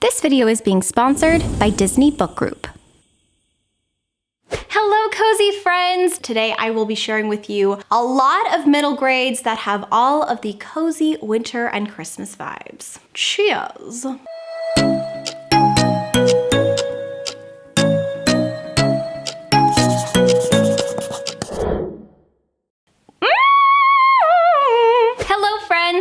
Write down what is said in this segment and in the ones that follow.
This video is being sponsored by Disney Book Group. Hello, cozy friends! Today I will be sharing with you a lot of middle grades that have all of the cozy winter and Christmas vibes. Cheers!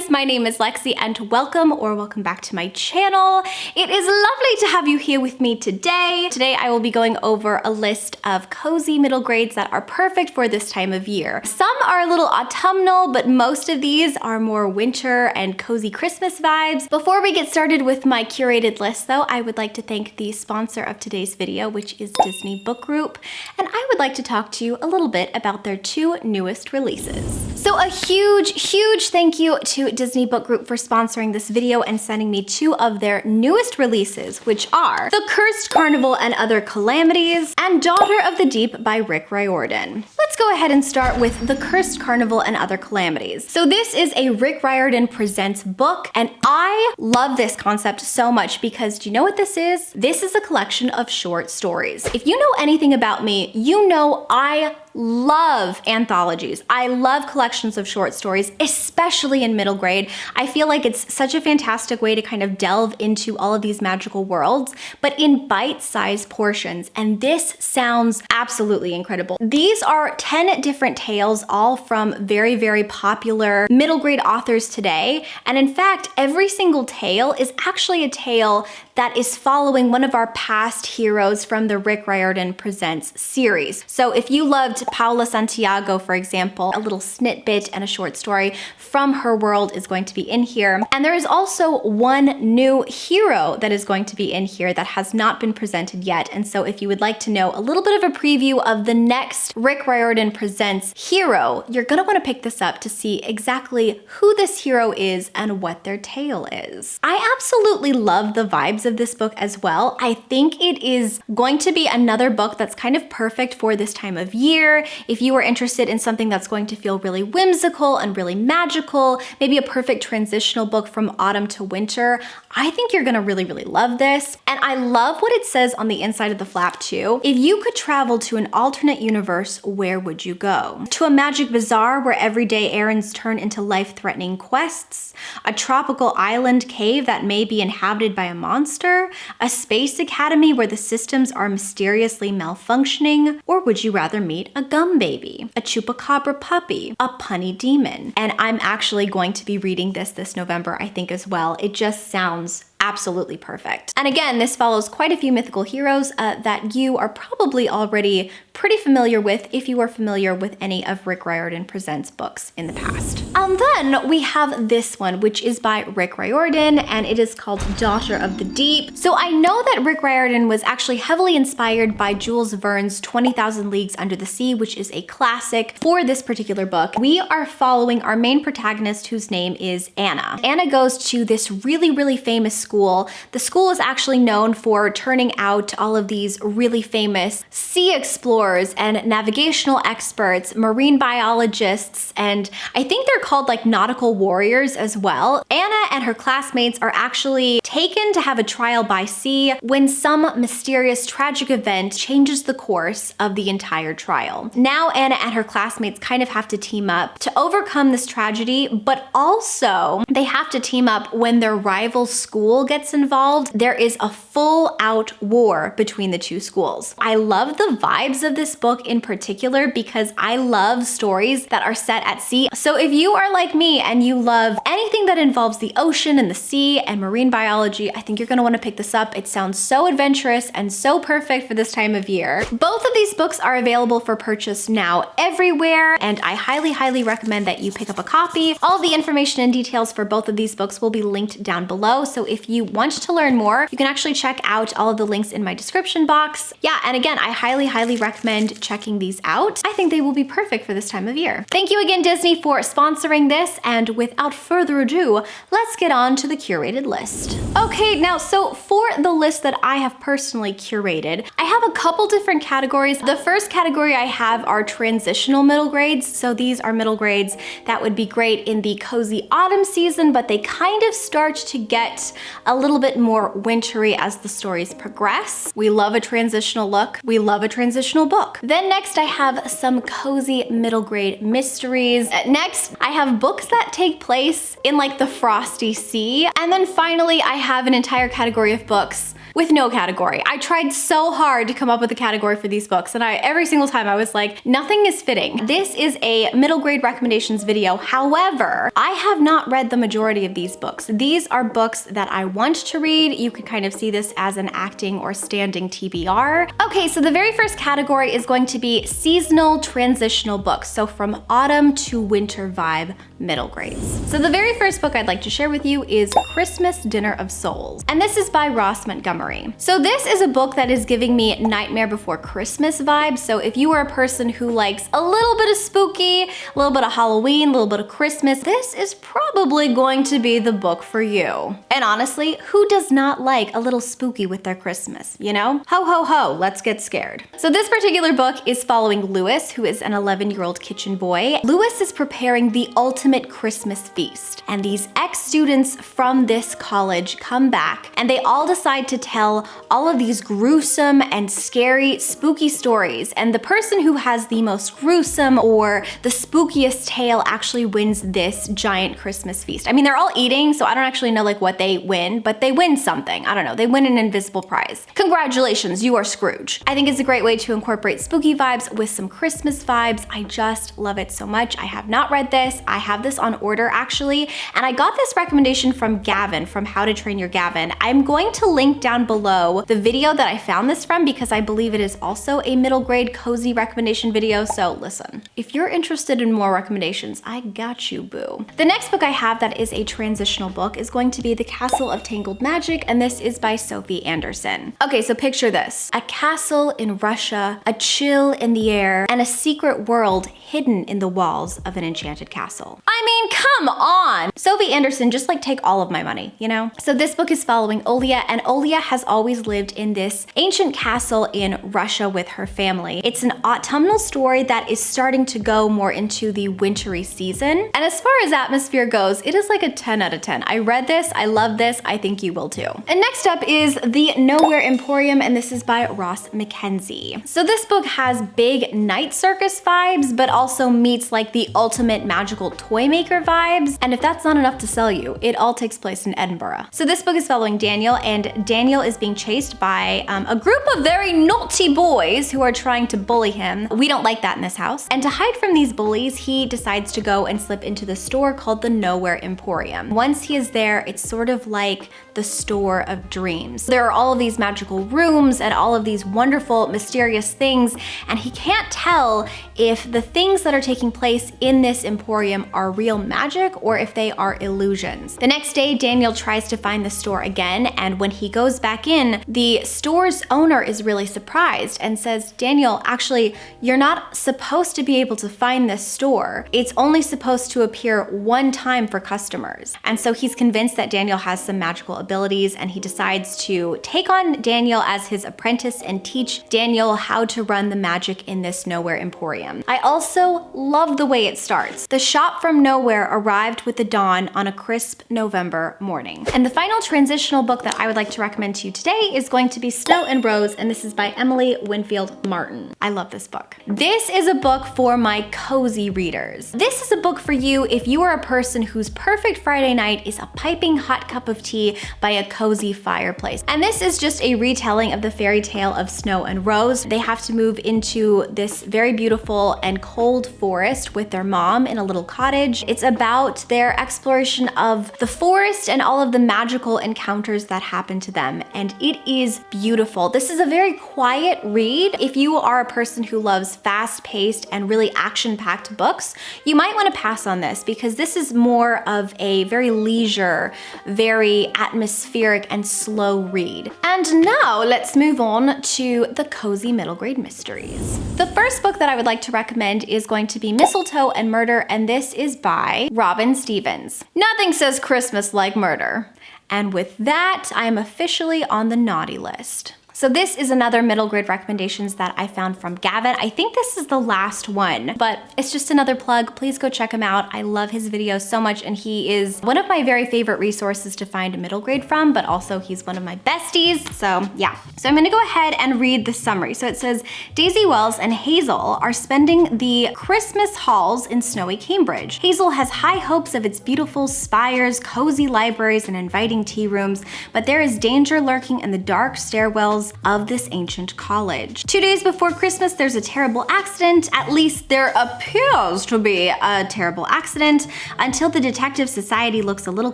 My name is Lexi and welcome back to my channel. It is lovely to have you here with me today. Today I will be going over a list of cozy middle grades that are perfect for this time of year. Some are a little autumnal, but most of these are more winter and cozy Christmas vibes. Before we get started with my curated list though, I would like to thank the sponsor of today's video, which is Disney Book Group, and I would like to talk to you a little bit about their two newest releases. So a huge thank you to Disney Book Group for sponsoring this video and sending me two of their newest releases, which are The Cursed Carnival and Other Calamities and Daughter of the Deep by Rick Riordan. Let's go ahead and start with The Cursed Carnival and Other Calamities. So this is a Rick Riordan Presents book, and I love this concept so much because do you know what this is? This is a collection of short stories. If you know anything about me, you know I love anthologies. I love collections of short stories, especially in middle grade. I feel like it's such a fantastic way to kind of delve into all of these magical worlds, but in bite-sized portions, and this sounds absolutely incredible. These are 10 different tales, all from very popular middle grade authors today, and in fact, every single tale is actually a tale that is following one of our past heroes from the Rick Riordan Presents series. So if you loved Paula Santiago, for example, a little snippet and a short story from her world is going to be in here. And there is also one new hero that is going to be in here that has not been presented yet. And so if you would like to know a little bit of a preview of the next Rick Riordan Presents hero, you're gonna wanna pick this up to see exactly who this hero is and what their tale is. I absolutely love the vibes of this book as well. I think it is going to be another book that's kind of perfect for this time of year. If you are interested in something that's going to feel really whimsical and really magical, maybe a perfect transitional book from autumn to winter, I think you're gonna really love this. And I love what it says on the inside of the flap too. If you could travel to an alternate universe, where would you go? To a magic bazaar where everyday errands turn into life-threatening quests? A tropical island cave that may be inhabited by a monster? A space academy where the systems are mysteriously malfunctioning? Or would you rather meet a gum baby, a chupacabra puppy, a punny demon? And I'm actually going to be reading this November, I think, as well. It just sounds absolutely perfect. And again, this follows quite a few mythical heroes that you are probably already pretty familiar with if you are familiar with any of Rick Riordan Presents books in the past. And then we have this one, which is by Rick Riordan, and it is called Daughter of the Deep. So I know that Rick Riordan was actually heavily inspired by Jules Verne's 20,000 Leagues Under the Sea, which is a classic for this particular book. We are following our main protagonist, whose name is Anna. Anna goes to this really famous school. The school is actually known for turning out all of these really famous sea explorers and navigational experts, marine biologists, and I think they're called like nautical warriors as well. Anna and her classmates are actually taken to have a trial by sea when some mysterious tragic event changes the course of the entire trial. Now Anna and her classmates kind of have to team up to overcome this tragedy, but also they have to team up when their rival school gets involved. There is a full-out war between the two schools. I love the vibes of this book in particular because I love stories that are set at sea. So if you are like me and you love anything that involves the ocean and the sea and marine biology, I think you're gonna wanna pick this up. It sounds so adventurous and so perfect for this time of year. Both of these books are available for purchase now everywhere, and I highly recommend that you pick up a copy. All the information and details for both of these books will be linked down below, so if you want to learn more, you can actually check out all of the links in my description box. Yeah, and again, I highly recommend checking these out. I think they will be perfect for this time of year. Thank you again, Disney, for sponsoring this, and without further ado, let's get on to the curated list. Okay, now, so for the list that I have personally curated, I have a couple different categories. The first category I have are transitional middle grades. So these are middle grades that would be great in the cozy autumn season, but they kind of start to get a little bit more wintry as the stories progress. We love a transitional look. We love a transitional book. Then next I have some cozy middle grade mysteries. Next, I have books that take place in like the frosty sea. And then finally, I have an entire category of books with no category. I tried so hard to come up with a category for these books, and every single time I was like, nothing is fitting. This is a middle grade recommendations video. However, I have not read the majority of these books. These are books that I want to read. You could kind of see this as an acting or standing TBR. Okay, so the very first category is going to be seasonal transitional books. So from autumn to winter vibe middle grades. So the very first book I'd like to share with you is Christmas Dinner of Souls. And this is by Ross Montgomery. So this is a book that is giving me Nightmare Before Christmas vibes. So if you are a person who likes a little bit of spooky, a little bit of Halloween, a little bit of Christmas, this is probably going to be the book for you. And honestly, who does not like a little spooky with their Christmas, you know? Ho ho ho, let's get scared. So this particular book is following Lewis, who is an 11-year-old kitchen boy. Lewis is preparing the ultimate Christmas feast, and these ex-students from this college come back and they all decide to tell all of these gruesome and scary, spooky stories, and the person who has the most gruesome or the spookiest tale actually wins this giant Christmas feast. I mean, they're all eating, so I don't actually know like what they win, but they win something. I don't know, they win an invisible prize. Congratulations, you are Scrooge. I think it's a great way to incorporate spooky vibes with some Christmas vibes. I just love it so much. I have not read this. I have this on order actually, and I got this recommendation from Gavin from How to Train Your Gavin. I'm going to link down below the video that I found this from because I believe it is also a middle grade cozy recommendation video, so listen. If you're interested in more recommendations, I got you, boo. The next book I have that is a transitional book is going to be The Castle of Tangled Magic, and this is by Sophie Anderson. Okay, so picture this. A castle in Russia, a chill in the air, and a secret world hidden in the walls of an enchanted castle. I mean, come on! Sophie Anderson, just like take all of my money, you know? So this book is following Olia, and Olia has always lived in this ancient castle in Russia with her family. It's an autumnal story that is starting to go more into the wintry season. And as far as atmosphere goes, it is like a 10 out of 10. I read this, I love this, I think you will too. And next up is The Nowhere Emporium, and this is by Ross Mackenzie. So this book has big night circus vibes, but also meets like the ultimate magical toy maker vibes. And if that's not enough to sell you, it all takes place in Edinburgh. So this book is following Daniel, and Daniel is being chased by a group of very naughty boys who are trying to bully him. We don't like that in this house. And to hide from these bullies, he decides to go and slip into the store called the Nowhere Emporium. Once he is there, it's sort of like the store of dreams. There are all of these magical rooms and all of these wonderful, mysterious things, and he can't tell if the things that are taking place in this emporium are real magic or if they are illusions. The next day, Daniel tries to find the store again, and when he goes back in, the store's owner is really surprised and says, Daniel, actually, you're not supposed to be able to find this store. It's only supposed to appear one time for customers. And so he's convinced that Daniel has some magical abilities, and he decides to take on Daniel as his apprentice and teach Daniel how to run the magic in this Nowhere Emporium. I also love the way it starts. The shop from nowhere arrived with the dawn on a crisp November morning. And the final transitional book that I would like to recommend to you today is going to be Snow and Rose, and this is by Emily Winfield Martin. I love this book. This is a book for my cozy readers. This is a book for you if you are a person whose perfect Friday night is a piping hot cup of tea by a cozy fireplace. And this is just a retelling of the fairy tale of Snow and Rose. They have to move into this very beautiful and cold forest with their mom in a little cottage. It's about their exploration of the forest and all of the magical encounters that happen to them, and it is beautiful. This is a very quiet read. If you are a person who loves fast-paced and really action-packed books, you might want to pass on this because this is more of a very leisure, very atmospheric and slow read. And now let's move on to the cozy middle grade mysteries. The first book that I would like to recommend is going to be Mistletoe and Murder, and this is by Robin Stevens. Nothing says Christmas like murder. And with that, I am officially on the naughty list. So this is another middle grade recommendations that I found from Gavin. I think this is the last one, but it's just another plug. Please go check him out. I love his videos so much, and he is one of my very favorite resources to find a middle grade from, but also he's one of my besties. So yeah. So I'm gonna go ahead and read the summary. So it says, Daisy Wells and Hazel are spending the Christmas halls in snowy Cambridge. Hazel has high hopes of its beautiful spires, cozy libraries, and inviting tea rooms, but there is danger lurking in the dark stairwells of this ancient college. 2 days before Christmas, there's a terrible accident. At least there appears to be a terrible accident, until the detective society looks a little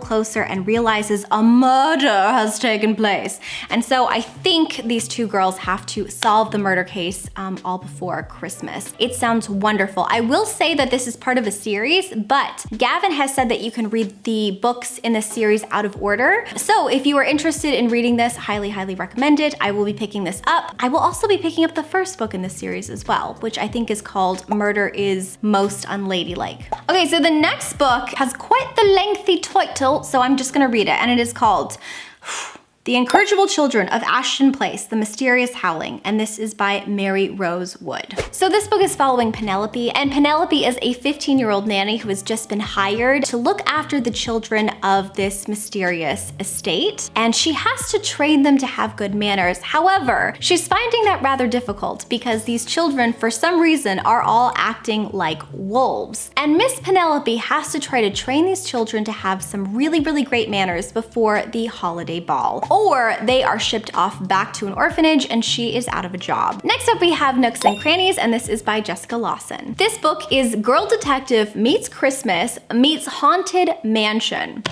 closer and realizes a murder has taken place. And so I think these two girls have to solve the murder case all before Christmas. It sounds wonderful. I will say that this is part of a series, but Gavin has said that you can read the books in this series out of order. So if you are interested in reading this, highly, highly recommend it. I will be picking this up. I will also be picking up the first book in this series as well, which I think is called Murder is Most Unladylike. Okay, so the next book has quite the lengthy title, so I'm just gonna read it, and it is called The Incorrigible Children of Ashton Place, The Mysterious Howling, and this is by Mary Rose Wood. So this book is following Penelope, and Penelope is a 15-year-old nanny who has just been hired to look after the children of this mysterious estate, and she has to train them to have good manners. However, she's finding that rather difficult because these children, for some reason, are all acting like wolves. And Miss Penelope has to try to train these children to have some really, really great manners before the holiday ball, or they are shipped off back to an orphanage and she is out of a job. Next up we have Nooks and Crannies, and this is by Jessica Lawson. This book is Girl Detective meets Christmas meets Haunted Mansion.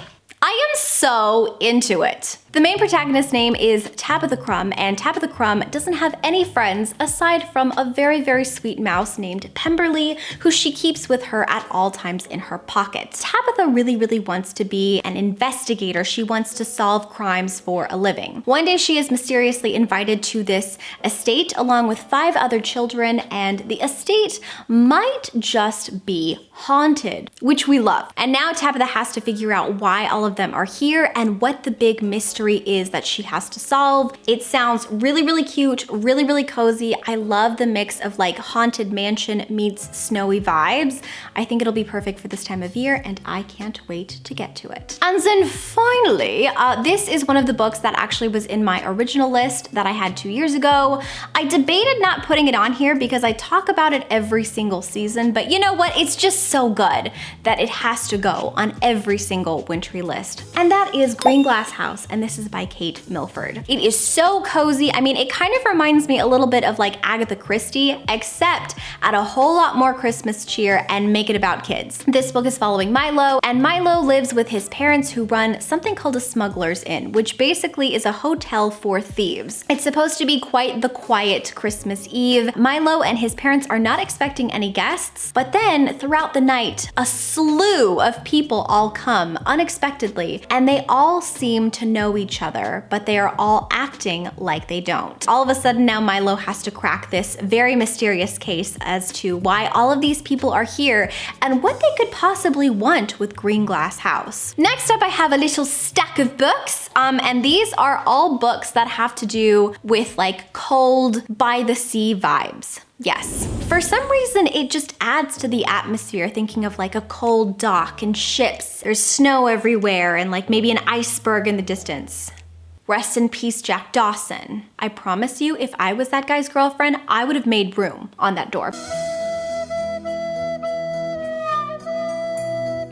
I am so into it. The main protagonist's name is Tabitha Crumb, and Tabitha Crumb doesn't have any friends aside from a very, very sweet mouse named Pemberley, who she keeps with her at all times in her pocket. Tabitha really, really wants to be an investigator. She wants to solve crimes for a living. One day she is mysteriously invited to this estate along with 5 other children, and the estate might just be haunted, which we love. And now Tabitha has to figure out why all of them are here and what the big mystery is that she has to solve. It sounds really, really cute, really, really cozy. I love the mix of like haunted mansion meets snowy vibes. I think it'll be perfect for this time of year, and I can't wait to get to it. And then finally, this is one of the books that actually was in my original list that I had 2 years ago. I debated not putting it on here because I talk about it every single season, but you know what? It's just so good that it has to go on every single wintry list. And that is Green Glass House, and this is by Kate Milford. It is so cozy. I mean, it kind of reminds me a little bit of like Agatha Christie, except add a whole lot more Christmas cheer and make it about kids. This book is following Milo, and Milo lives with his parents who run something called a smuggler's inn, which basically is a hotel for thieves. It's supposed to be quite the quiet Christmas Eve. Milo and his parents are not expecting any guests, but then throughout the night, a slew of people all come unexpectedly, and they all seem to know each other, but they are all acting like they don't. All of a sudden now Milo has to crack this very mysterious case as to why all of these people are here and what they could possibly want with Green Glass House. Next up I have a little stack of books, and these are all books that have to do with like cold by the sea vibes. Yes. For some reason, it just adds to the atmosphere, thinking of like a cold dock and ships. There's snow everywhere and like maybe an iceberg in the distance. Rest in peace, Jack Dawson. I promise you, if I was that guy's girlfriend, I would have made room on that door.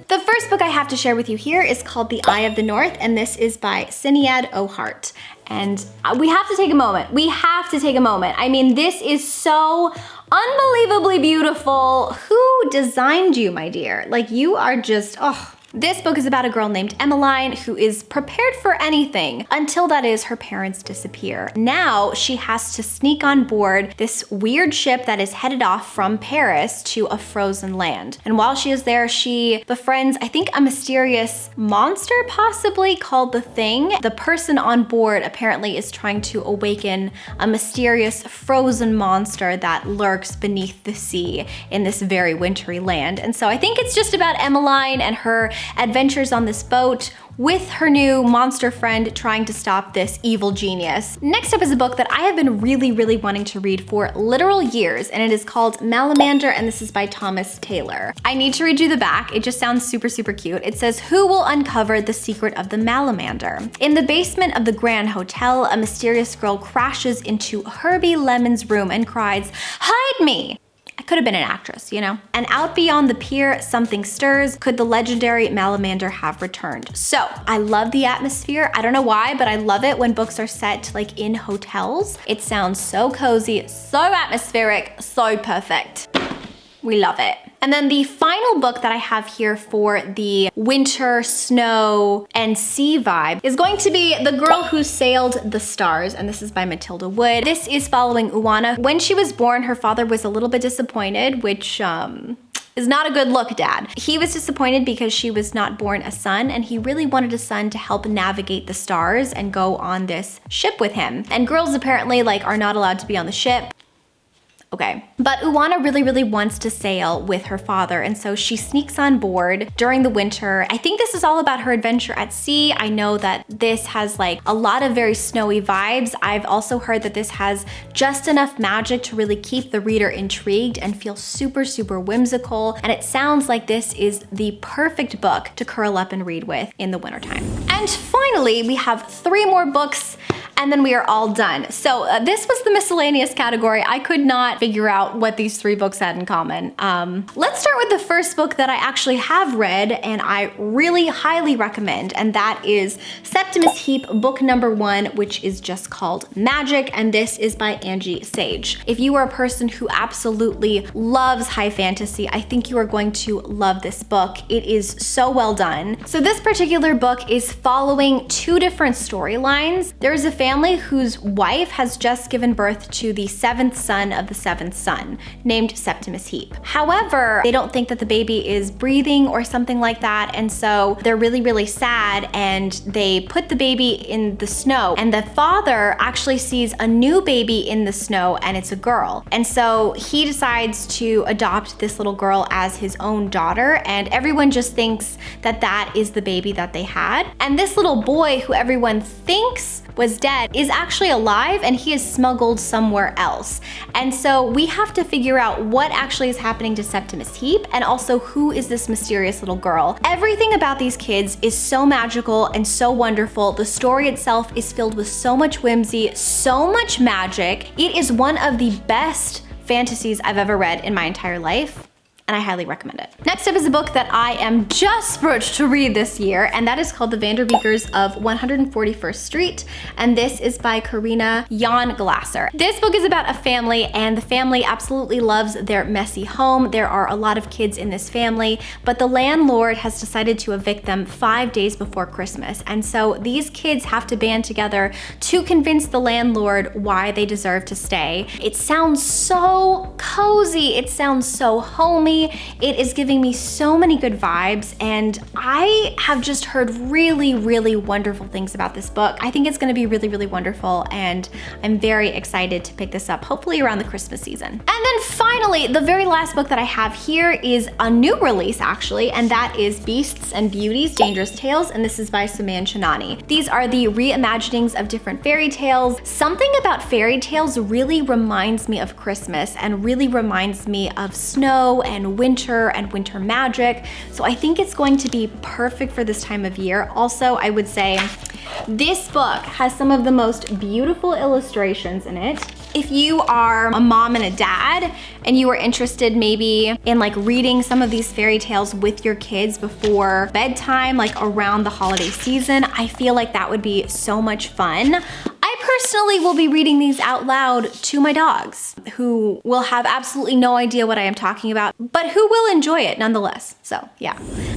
The first book I have to share with you here is called The Eye of the North, and this is by Sinead O'Hart. And we have to take a moment. We have to take a moment. I mean, this is so unbelievably beautiful. Who designed you, my dear? Like, you are just, oh. This book is about a girl named Emmeline who is prepared for anything until, that is, her parents disappear. Now she has to sneak on board this weird ship that is headed off from Paris to a frozen land. And while she is there, she befriends, I think, a mysterious monster possibly called the Thing. The person on board apparently is trying to awaken a mysterious frozen monster that lurks beneath the sea in this very wintry land. And so I think it's just about Emmeline and her adventures on this boat, with her new monster friend trying to stop this evil genius. Next up is a book that I have been really wanting to read for literal years, and it is called Malamander, and this is by Thomas Taylor. I need to read you the back. It just sounds super cute. It says, "Who will uncover the secret of the Malamander? In the basement of the Grand Hotel, a mysterious girl crashes into Herbie Lemon's room and cries, 'Hide me!' I could have been an actress, you know? And out beyond the pier, something stirs. Could the legendary Malamander have returned?" So, I love the atmosphere. I don't know why, but I love it when books are set like in hotels. It sounds so cozy, so atmospheric, so perfect. We love it. And then the final book that I have here for the winter, snow, and sea vibe is going to be The Girl Who Sailed the Stars, and this is by Matilda Wood. This is following Uwana. When she was born, her father was a little bit disappointed, which is not a good look, Dad. He was disappointed because she was not born a son, and he really wanted a son to help navigate the stars and go on this ship with him. And girls apparently are not allowed to be on the ship. Okay. But Uwana really wants to sail with her father, and so she sneaks on board during the winter. I think this is all about her adventure at sea. I know that this has a lot of very snowy vibes. I've also heard that this has just enough magic to really keep the reader intrigued and feel super whimsical, and it sounds like this is the perfect book to curl up and read with in the wintertime. And finally, we have 3 more books, and then we are all done. So this was the miscellaneous category. I could not figure out what these 3 books had in common. Let's start with the first book that I actually have read and I really highly recommend, and that is Septimus Heap, book number 1, which is just called Magic, and this is by Angie Sage. If you are a person who absolutely loves high fantasy, I think you are going to love this book. It is so well done. So this particular book is following 2 different storylines. There's a family whose wife has just given birth to the 7th son of the 7th son, named Septimus Heap. However, they don't think that the baby is breathing or something like that, and so they're really sad, and they put the baby in the snow, and the father actually sees a new baby in the snow, and it's a girl. And so he decides to adopt this little girl as his own daughter, and everyone just thinks that that is the baby that they had. And this little boy, who everyone thinks was dead, is actually alive, and he is smuggled somewhere else. And so we have to figure out what actually is happening to Septimus Heap, and also who is this mysterious little girl. Everything about these kids is so magical and so wonderful. The story itself is filled with so much whimsy, so much magic. It is one of the best fantasies I've ever read in my entire life, and I highly recommend it. Next up is a book that I am desperate to read this year, and that is called The Vanderbeekers of 141st Street, and this is by Karina Jan Glasser. This book is about a family, and the family absolutely loves their messy home. There are a lot of kids in this family, but the landlord has decided to evict them 5 days before Christmas, and so these kids have to band together to convince the landlord why they deserve to stay. It sounds so cozy, it sounds so homey. It is giving me so many good vibes, and I have just heard really wonderful things about this book. I think it's going to be really wonderful, and I'm very excited to pick this up, hopefully around the Christmas season. And then finally, the very last book that I have here is a new release actually, and that is Beasts and Beauties, Dangerous Tales, and this is by Suman Shinani. These are the reimaginings of different fairy tales. Something about fairy tales really reminds me of Christmas and really reminds me of snow and winter magic. So I think it's going to be perfect for this time of year. Also, I would say this book has some of the most beautiful illustrations in it. If you are a mom and a dad and you are interested maybe in reading some of these fairy tales with your kids before bedtime, around the holiday season, I feel like that would be so much fun. I personally will be reading these out loud to my dogs, who will have absolutely no idea what I am talking about, but who will enjoy it nonetheless. So yeah.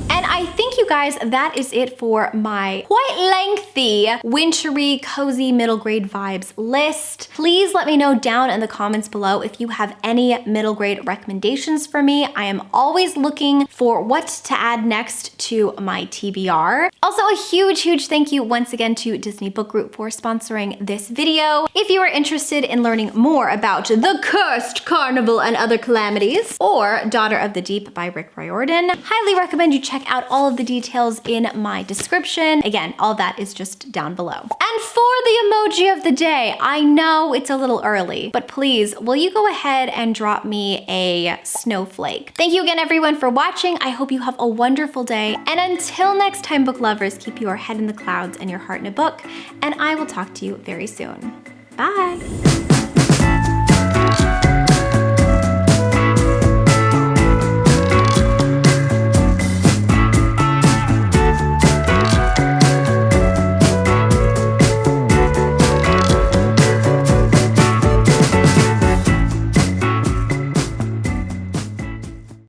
And I think, you guys, that is it for my quite lengthy, wintry, cozy middle grade vibes list. Please let me know down in the comments below if you have any middle grade recommendations for me. I am always looking for what to add next to my TBR. Also, a huge thank you once again to Disney Book Group for sponsoring this video. If you are interested in learning more about The Cursed Carnival and Other Calamities, or Daughter of the Deep by Rick Riordan, highly recommend you check out all of the details in my description. Again, all of that is just down below. And for the emoji of the day, I know it's a little early, but please, will you go ahead and drop me a snowflake? Thank you again, everyone, for watching. I hope you have a wonderful day. And until next time, book lovers, keep your head in the clouds and your heart in a book, and I will talk to you very soon. Bye.